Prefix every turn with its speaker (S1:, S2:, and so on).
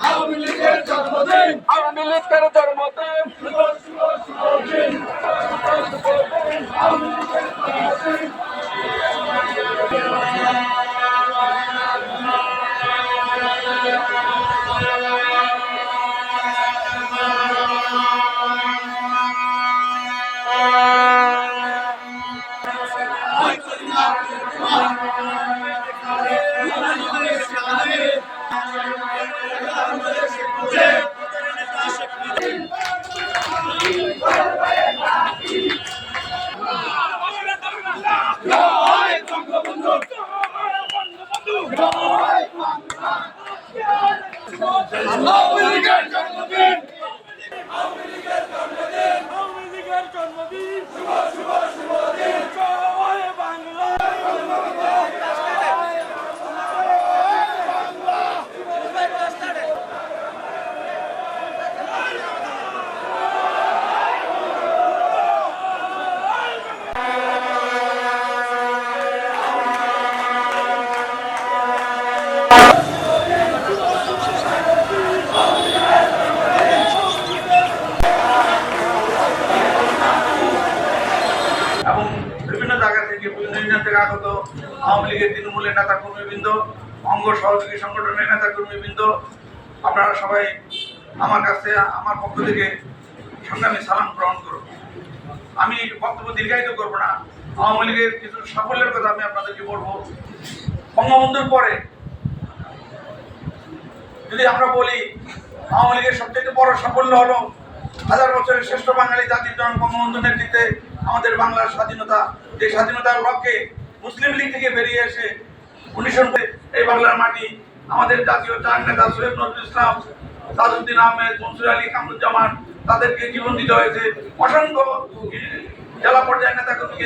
S1: আওয়ামী লীগের জন্মদিন, আওয়ামী লীগের জন্মদিন, এবং বিভিন্ন জায়গা থেকে বিভিন্ন ইউনিয়ন থেকে আগত আওয়ামী লীগের তৃণমূলের নেতা কর্মীবৃন্দ, অঙ্গ সহযোগী সংগঠনের নেতা কর্মীবৃন্দ, আপনারা সবাই আমার কাছে আমার পক্ষ থেকে সংগ্রামী সালাম গ্রহণ করুন। আমি বক্তব্য দীর্ঘায়িত করবো না। আওয়ামী লীগের কিছু সাফল্যের কথা আমি আপনাদেরকে বলবো। বঙ্গবন্ধুর পরে যদি আমরা বলি আওয়ামী লীগের সবচেয়ে বড় সাফল্য হলো 1000 বছরের শ্রেষ্ঠ বাঙালি জাতির জনক বঙ্গবন্ধুর নেতৃত্বে আমাদের বাংলার স্বাধীনতা, যে স্বাধীনতার লক্ষ্যে মুসলিম লীগ থেকে বেরিয়ে এসে 1990 এই বাংলার মাটি আমাদের জাতীয় চার নেতা সৈয়দ নজরুল ইসলাম, তাজউদ্দিন আহমেদ, মনসুর আলী, কামরুজ্জামান তাদেরকে জীবন দিতে হয়েছে। অসংখ্য জেলা পর্যায়ের নেতা কর্মীকে